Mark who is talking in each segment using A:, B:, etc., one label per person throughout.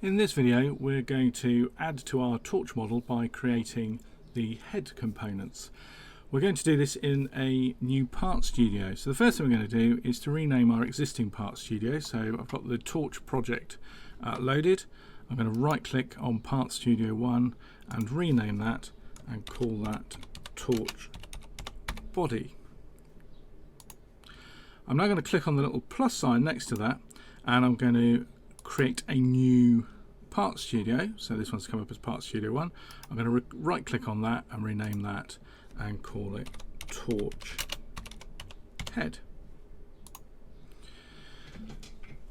A: In this video we're going to add to our torch model by creating the head components. We're going to do this in a new part studio. So the first thing we're going to do is to rename our existing part studio. So I've got the torch project loaded. I'm going to right click on part studio 1 and rename that and call that torch body. I'm now going to click on the little plus sign next to that and I'm going to create a new part studio. So this one's come up as part studio 1. I'm going to right click on that and rename that and call it torch head.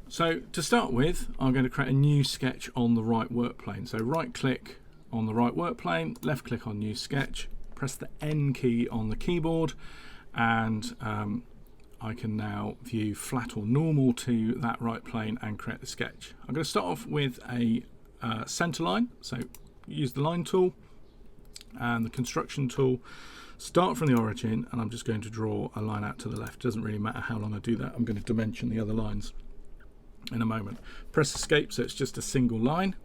A: So to start with, I'm going to create a new sketch on the right work plane. So right click on the right work plane, left click on new sketch, press the N key on the keyboard, and I can now view flat or normal to that right plane and create the sketch. I'm going to start off with a center line. So use the line tool and the construction tool. Start from the origin, and I'm just going to draw a line out to the left. Doesn't really matter how long I do that. I'm going to dimension the other lines in a moment. Press escape so it's just a single line,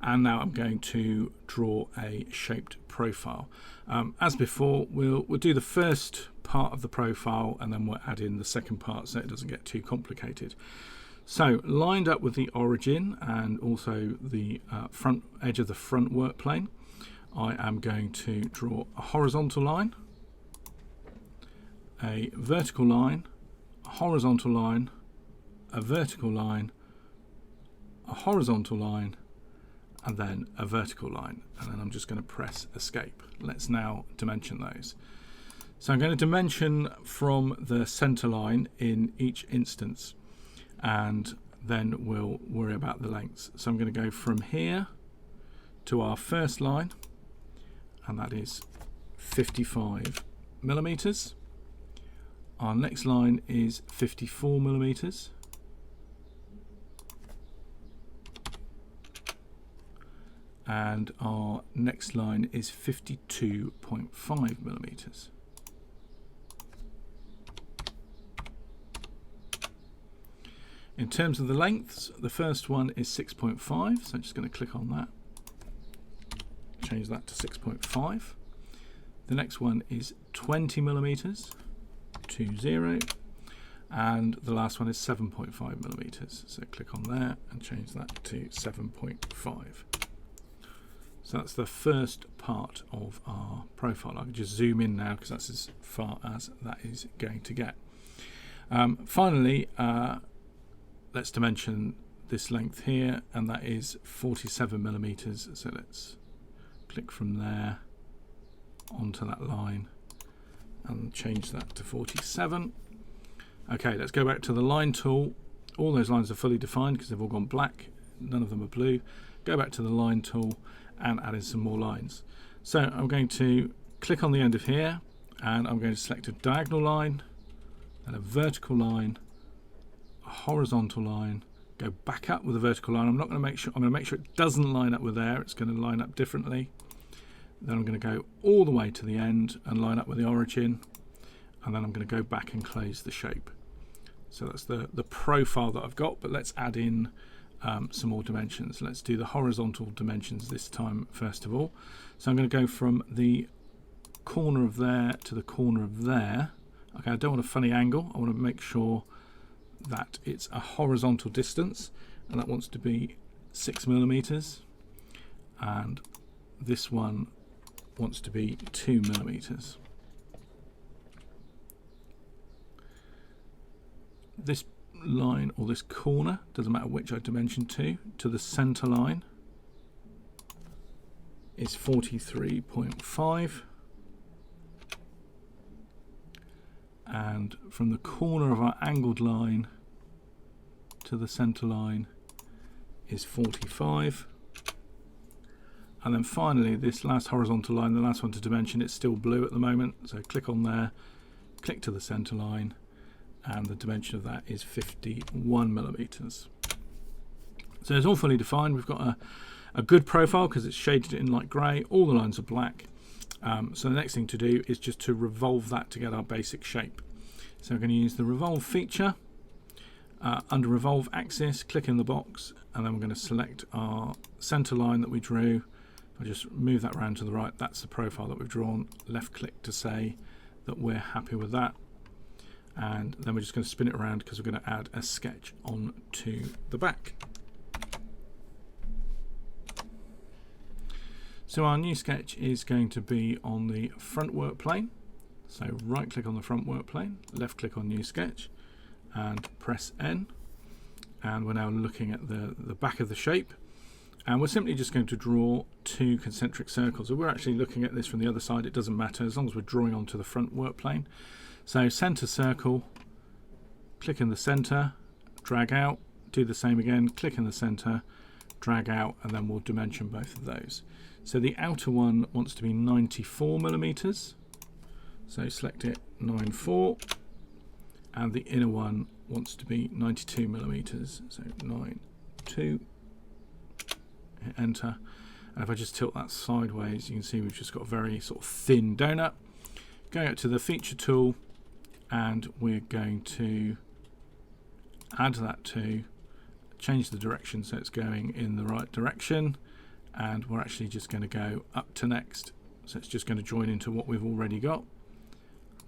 A: and now I'm going to draw a shaped profile. As before, we'll do the first part of the profile and then we'll add in the second part so it doesn't get too complicated. So lined up with the origin and also the front edge of the front work plane, I am going to draw a horizontal line, a vertical line, a horizontal line, a vertical line, a horizontal line, and then a vertical line, and then I'm just going to press escape. Let's now dimension those. So I'm going to dimension from the center line in each instance, and then we'll worry about the lengths. So I'm going to go from here to our first line, and that is 55 millimeters. Our next line is 54 millimeters. And our next line is 52.5 millimeters. In terms of the lengths, the first one is 6.5, so I'm just going to click on that, change that to 6.5. The next one is 20 millimeters, 20, and the last one is 7.5 millimeters. So click on there and change that to 7.5. So that's the first part of our profile. I can just zoom in now because that's as far as that is going to get. Finally, let's dimension this length here, and that is 47 millimeters. So let's click from there onto that line and change that to 47. Okay, let's go back to the line tool. All those lines are fully defined because they've all gone black. None of them are blue. Go back to the line tool and add in some more lines. So I'm going to click on the end of here, and I'm going to select a diagonal line, and a vertical line, a horizontal line, go back up with a vertical line. I'm going to make sure it doesn't line up with there. It's going to line up differently. Then I'm going to go all the way to the end and line up with the origin, and then I'm going to go back and close the shape. So that's the profile that I've got, but let's add in some more dimensions. Let's do the horizontal dimensions this time first of all. So I'm going to go from the corner of there to the corner of there. Okay, I don't want a funny angle. I want to make sure that it's a horizontal distance, and that wants to be 6 millimeters, and this one wants to be 2 millimeters. This line, or this corner, doesn't matter which I dimension to the center line, is 43.5, and from the corner of our angled line to the center line is 45. And then finally this last horizontal line, the last one to dimension, it's still blue at the moment, so click on there, click to the center line, and the dimension of that is 51 millimeters. So it's all fully defined. We've got a good profile because it's shaded in light grey. All the lines are black. So the next thing to do is just to revolve that to get our basic shape. So we're going to use the revolve feature, Under revolve axis, click in the box, and then we're going to select our center line that we drew. If I just move that around to the right, that's the profile that we've drawn. Left click to say that we're happy with that. And then we're just going to spin it around because we're going to add a sketch onto the back. So our new sketch is going to be on the front work plane. So right click on the front work plane, left click on new sketch, and press N, and we're now looking at the back of the shape, and we're simply just going to draw 2 concentric circles. If we're actually looking at this from the other side, it doesn't matter as long as we're drawing onto the front work plane. So center circle, click in the center, drag out, do the same again, click in the center, drag out, and then we'll dimension both of those. So the outer one wants to be 94 millimeters, so select it 94. And the inner one wants to be 92 millimeters, so 92, hit enter. And if I just tilt that sideways, you can see we've just got a very sort of thin donut. Going out to the feature tool, and we're going to add that to, change the direction so it's going in the right direction, and we're actually just going to go up to next, so it's just going to join into what we've already got.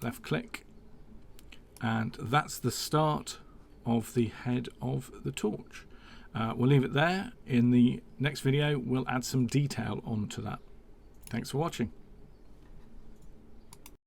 A: Left click. And that's the start of the head of the torch. We'll leave it there. In the next video, we'll add some detail onto that. Thanks for watching.